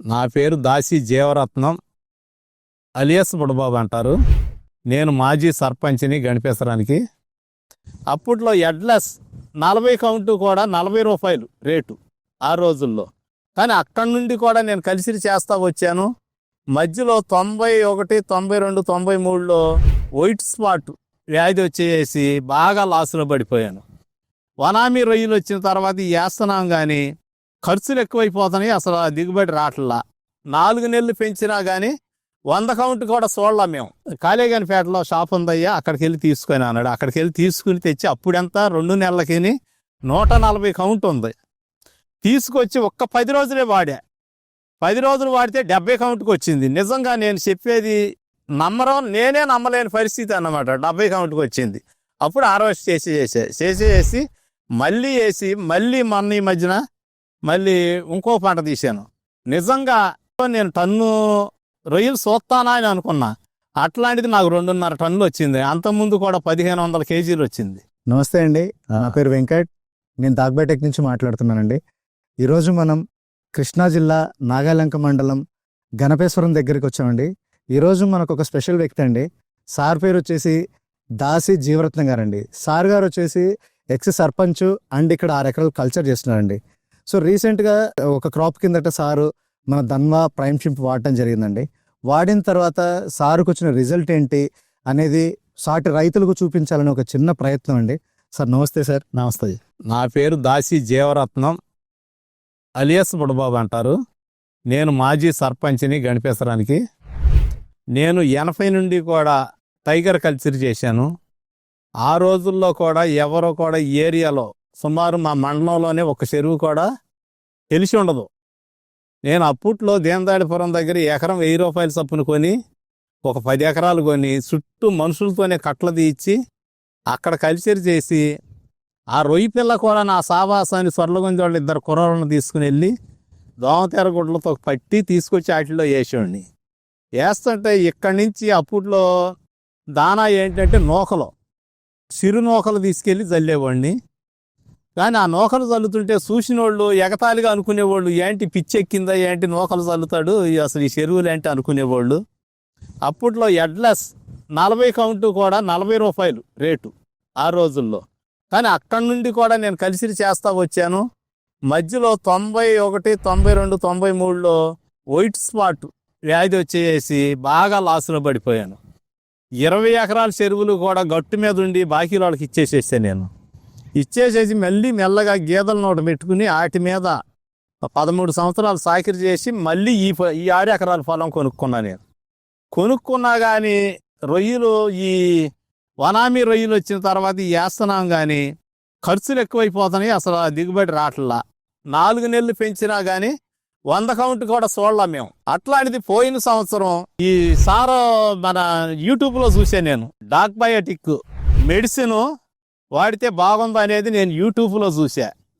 నా పేరు దాసి జీవరత్నం అలియాస్ బుడబాబు అంటారు. నేను మాజీ సర్పంచ్ని గణపేశ్వరానికి. అప్పట్లో ఎడ్లెస్ 40 కౌంటు కూడా 40 రూపాయలు రేటు ఆ రోజుల్లో. కానీ అక్కడి నుండి కూడా నేను కలిసి చేస్తా వచ్చాను. మధ్యలో 91, 92, 93లో వైట్ స్పాట్ వ్యాధి వచ్చేసి బాగా లాసులో పడిపోయాను. వనామీ రొయ్యలు వచ్చిన తర్వాత వేస్తున్నాం కానీ ఖర్చులు ఎక్కువైపోతున్నాయి, అసలు దిగుబడి రావట్లా. 4 నెలలు పెంచినా కానీ 100 కౌంట్ కూడా చూడలా మేము. కాళేగానిపేటలో షాప్ ఉందయ్యా, అక్కడికి వెళ్ళి తీసుకొని అన్నాడు. అక్కడికి వెళ్ళి తీసుకుని తెచ్చి అప్పుడెంత 2 నెలలకి 140 కౌంట్ ఉంది. తీసుకొచ్చి ఒక్క 10 రోజులే వాడా. 10 రోజులు వాడితే 70 కౌంట్కి వచ్చింది. నిజంగా నేను చెప్పేది నేనే నమ్మలేని పరిస్థితి అన్నమాట. 70 కౌంట్కి వచ్చింది. అప్పుడు హార్వెస్ట్ చేసి మళ్ళీ వేసి మొన్న ఈ మధ్యన మళ్ళీ ఇంకో పంట తీశాను. నిజంగా నేను టన్ను రొయ్యలు చూస్తానా అని అనుకున్నా. అట్లాంటిది నాకు 2.5 టన్నులు వచ్చింది. అంతకుముందు కూడా 1500 కేజీలు వచ్చింది. నమస్తే అండి, నా పేరు వెంకట్. నేను దాగ్బేటెక్ నుంచి మాట్లాడుతున్నానండి. ఈరోజు మనం కృష్ణా జిల్లా నాగాలంక మండలం గణపేశ్వరం దగ్గరికి వచ్చామండి. ఈరోజు మనకు ఒక స్పెషల్ వ్యక్తి అండి. సార్ పేరు వచ్చేసి దాసి జీవరత్నం గారండి. సార్ గారు వచ్చేసి ఎక్స్ సర్పంచ్ అండ్ ఇక్కడ 6 ఎకరాలు కల్చర్ చేస్తున్నారండి. సో రీసెంట్గా ఒక క్రాప్ కిందట సారు మన ధన్వా ప్రైమ్ షింప్ వాడటం జరిగిందండి. వాడిన తర్వాత సారుకు వచ్చిన రిజల్ట్ ఏంటి అనేది సాటి రైతులకు చూపించాలని ఒక చిన్న ప్రయత్నం అండి. సార్ నమస్తే. సార్ నమస్తే. నా పేరు దాసి జీవరత్నం అలియాస్ బుడబాబు అంటారు. నేను మాజీ సర్పంచ్ని గణపేశ్వరానికి. నేను 80 నుండి కూడా టైగర్ కల్చర్ చేశాను. ఆ రోజుల్లో కూడా ఎవరో కూడా ఈ ఏరియాలో సుమారు మా మండలంలోనే ఒక చెరువు కూడా తెలిసి ఉండదు. నేను అప్పట్లో దేందాడిపురం దగ్గర ఎకరం 1000 రూపాయలు చప్పును కొని ఒక 10 ఎకరాలు కొని చుట్టూ మనుషులతోనే కట్టలు తీయించి అక్కడ కల్చర్ చేసి ఆ రొయ్యి పిల్ల కూడా నా సావాసాన్ని సొర్లగొంజ వాళ్ళు 2 కుర్రాళ్ళను తీసుకుని వెళ్ళి దోమతెర గుడ్లతో పట్టి తీసుకొచ్చి వాటిలో వేసేవాడిని. వేస్తుంటే ఇక్కడి నుంచి అప్పట్లో దానా ఏంటంటే నూకలు, చిరు నూకలు తీసుకెళ్ళి చల్లేవాడిని. కానీ ఆ నూకలు చల్లుతుంటే చూసిన వాళ్ళు ఎగతాళిగా అనుకునేవాళ్ళు, ఏంటి పిచ్చెక్కిందా, ఏంటి నూకలు చల్లుతాడు, అసలు ఈ చెరువులు ఏంటి అనుకునేవాళ్ళు. అప్పట్లో ఎడ్లెస్ 40 కౌంటు కూడా 40 రూపాయలు రేటు ఆ రోజుల్లో. కానీ అక్కడి నుండి కూడా నేను కలిసి చేస్తా వచ్చాను. మధ్యలో 91, 92, 93లో వైట్ స్పాట్ వ్యాధి వచ్చేసి బాగా లాసులో పడిపోయాను. 20 ఎకరాల చెరువులు కూడా గట్టు మీద ఉండి బాకీ వాళ్ళకి ఇచ్చేసేసాను. నేను ఇచ్చేసేసి మళ్ళీ మెల్లగా గేదెల నోట పెట్టుకుని వాటి మీద 13 సంవత్సరాలు సాకిరి చేసి మళ్ళీ ఈ 6 ఎకరాల పొలం కొనుక్కున్నా. నేను కొనుక్కున్నా కానీ రొయ్యలు ఈ వనామీ రొయ్యలు వచ్చిన తర్వాత వేస్తున్నాం కానీ ఖర్చులు ఎక్కువైపోతున్నాయి, అసలు దిగుబడి రావట్లా. 4 నెలలు పెంచినా కానీ 100 కౌంట్ కూడా చూడలా మేము. అట్లాంటిది పోయిన సంవత్సరం ఈ సార్ మన యూట్యూబ్లో చూసాను. నేను డాక్బయోటిక్ మెడిసిన్ వాడితే బాగుంది అనేది నేను యూట్యూబ్లో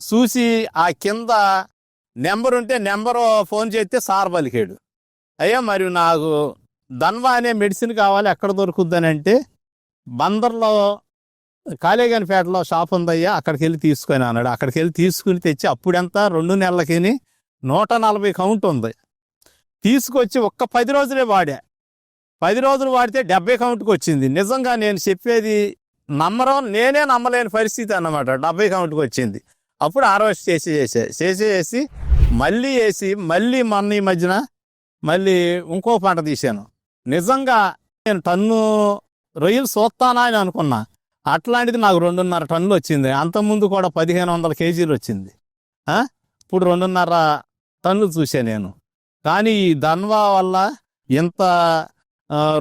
చూసి ఆ కింద నెంబర్ ఉంటే నెంబరు ఫోన్ చేస్తే సార్ పలికాడు. అయ్యా మరి నాకు ధన్వా అనే మెడిసిన్ కావాలి, ఎక్కడ దొరుకుద్దని అంటే బందర్లో కాళేగానిపేటలో షాప్ ఉందయ్యా, అక్కడికి వెళ్ళి తీసుకొని అన్నాడు. అక్కడికి వెళ్ళి తీసుకుని తెచ్చి అప్పుడెంత 2 నెలలకి 140 కౌంట్ ఉంది. తీసుకొచ్చి ఒక్క 10 రోజులే వాడా. 10 రోజులు వాడితే 70 కౌంట్కి వచ్చింది. నిజంగా నేను చెప్పేది నేనే నమ్మలేని పరిస్థితి అన్నమాట. 70 కౌంట్కి వచ్చింది. అప్పుడు హార్వెస్ట్ చేసి మళ్ళీ వేసి మొన్న ఈ మధ్యన మళ్ళీ ఇంకో పంట తీశాను. నిజంగా నేను టన్ను రొయ్యలు చూస్తానా అని అనుకున్నా. అట్లాంటిది నాకు 2.5 టన్నులు వచ్చింది. అంతకుముందు కూడా 1500 కేజీలు వచ్చింది. ఇప్పుడు 2.5 టన్నులు చూశాను నేను. కానీ ఈ ధన్వా వల్ల ఇంత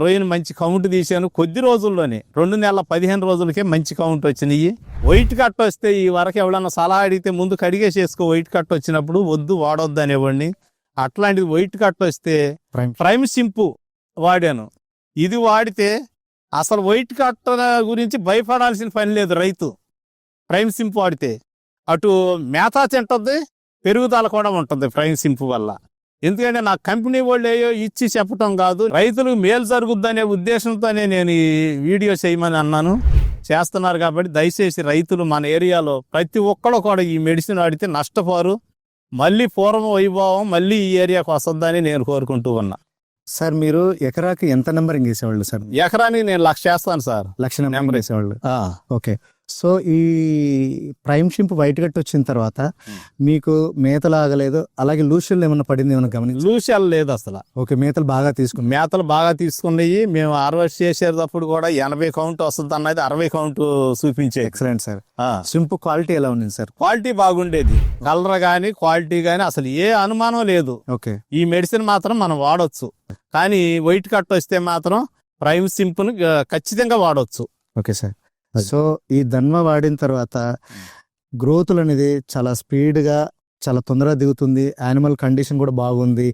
రొయ్యను మంచి కౌంట్ తీశాను. కొద్ది రోజుల్లోనే 2 నెలల 15 రోజులకే మంచి కౌంట్ వచ్చినాయి. వైట్ కట్ వస్తే ఈ వరకు ఎవడన్నా సలహా అడిగితే ముందు కడిగేసేసుకో, వైట్ కట్ వచ్చినప్పుడు వద్దు వాడొద్దు అనేవాడిని. అట్లాంటిది వైట్ కట్ వస్తే ప్రైమ్ సింపు వాడాను. ఇది వాడితే అసలు వైట్ కట్ గురించి భయపడాల్సిన పని లేదు రైతు. ప్రైమ్ సింపు వాడితే అటు మేతా తింటుంది, పెరుగుదల కూడా ఉంటుంది ప్రైమ్ సింపు వల్ల. ఎందుకంటే నా కంపెనీ వాళ్ళు ఏయో ఇచ్చి చెప్పటం కాదు, రైతులకు మేలు జరుగుద్దనే ఉద్దేశంతోనే నేను ఈ వీడియో చేయమని అన్నాను. చేస్తున్నారు కాబట్టి దయచేసి రైతులు మన ఏరియాలో ప్రతి ఒక్కరు కూడా ఈ మెడిసిన్ వాడితే నష్టపోరు. మళ్ళీ పూర్వం వైభవం మళ్ళీ ఈ ఏరియాకి వస్తుందని నేను కోరుకుంటూ ఉన్నా. సార్ మీరు ఎకరాకి ఎంత నెంబరింగ్ వేసేవాళ్ళు సార్? ఎకరానికి నేను 1,00,000 చేస్తాను సార్. 1,00,000 నెంబర్ వేసేవాళ్ళు. ఆ, ఓకే. సో ఈ ప్రైమ్ షింప్ వైట్ గట్ వచ్చిన తర్వాత మీకు మేతలు ఆగలేదు, అలాగే లూషన్లు ఏమన్నా పడింది ఏమన్నా గమనించి? లూషల్ లేదు అసలు. ఓకే, మేతలు బాగా తీసుకున్నాయి. మేతలు బాగా తీసుకున్నాయి. మేము హార్వెస్ట్ చేసేటప్పుడు కూడా 80 కౌంట్ వస్తుంది అన్నది 60 కౌంట్ చూపించే. Excellent sir. షింప్ క్వాలిటీ ఎలా ఉంది సార్? క్వాలిటీ బాగుండేది. కలర్ గానీ క్వాలిటీ గానీ అసలు ఏ అనుమానం లేదు. ఓకే. ఈ మెడిసిన్ మాత్రం మనం వాడొచ్చు, కానీ వైట్ కట్ వస్తే మాత్రం ప్రైమ్ సింపుల్ ఖచ్చితంగా వాడొచ్చు. Okay sir. సో ఈ ధన్వ వాడిన తర్వాత గ్రోతులు అనేది చాలా స్పీడ్గా చాలా తొందరగా దిగుతుంది. యానిమల్ కండిషన్ కూడా బాగుంది.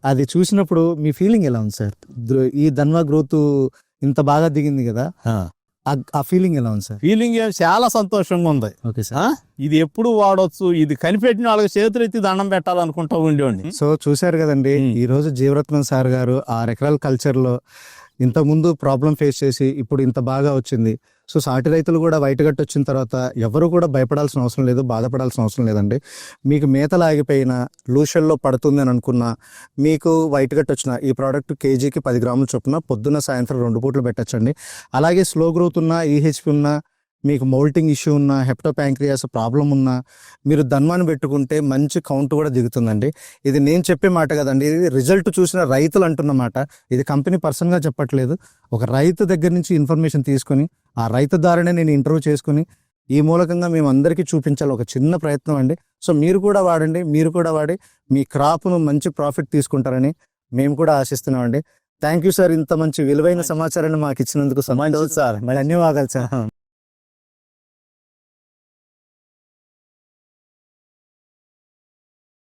అది చూసినప్పుడు మీ ఫీలింగ్ ఎలా ఉంది సార్? ఈ ధన్వ గ్రోత్ ఇంత బాగా దిగింది కదా, ఆ ఫీలింగ్ ఎలా ఉంది సార్? ఫీలింగ్ చాలా సంతోషంగా ఉంది. Okay sir. ఇది ఎప్పుడు వాడొచ్చు. ఇది కనిపెట్టిన వాళ్ళకి చేతులు ఎత్తి దండం పెట్టాలనుకుంటా ఉండేవాడిని. సో చూశారు కదండి, ఈ రోజు జీవరత్నం సార్ గారు 6 ఎకరాల కల్చర్లో ఇంతకుముందు ప్రాబ్లం ఫేస్ చేసి ఇప్పుడు ఇంత బాగా వచ్చింది. సో సాటి రైతులు కూడా వైట్ గట్ వచ్చిన తర్వాత ఎవరు కూడా భయపడాల్సిన అవసరం లేదు, బాధపడాల్సిన అవసరం లేదండి. మీకు మేతలు ఆగిపోయినా, లూషన్లో పడుతుంది అని అనుకున్నా, మీకు వైట్ గట్ వచ్చిన ఈ ప్రోడక్ట్ కేజీకి 10 గ్రాముల చొప్పున పొద్దున్న సాయంత్రం 2 పూటలు పెట్టచ్చండి. అలాగే స్లో గ్రోత్ ఉన్న, ఈహెచ్పి ఉన్న, మీకు మౌల్టింగ్ ఇష్యూ ఉన్న, హెప్టోప్యాంక్రియాస్ ప్రాబ్లం ఉన్నా మీరు ధన్వాన్ని పెట్టుకుంటే మంచి కౌంట్ కూడా దిగుతుందండి. ఇది నేను చెప్పే మాట కదండి, ఇది రిజల్ట్ చూసిన రైతులు అంటున్న మాట. ఇది కంపెనీ పర్సన్గా చెప్పట్లేదు. ఒక రైతు దగ్గర నుంచి ఇన్ఫర్మేషన్ తీసుకొని ఆ రైతు ద్వారానే నేను ఇంటర్వ్యూ చేసుకుని ఈ మూలకంగా మేము అందరికీ చూపించాలి. ఒక చిన్న ప్రయత్నం అండి. సో మీరు కూడా వాడండి, మీరు కూడా వాడి మీ క్రాప్ను మంచి ప్రాఫిట్ తీసుకుంటారని మేము కూడా ఆశిస్తున్నామండి. థ్యాంక్ యూ సార్, ఇంత మంచి విలువైన సమాచారాన్ని మాకు ఇచ్చినందుకు. మంచిది సార్. ధన్యవాదాలు సార్.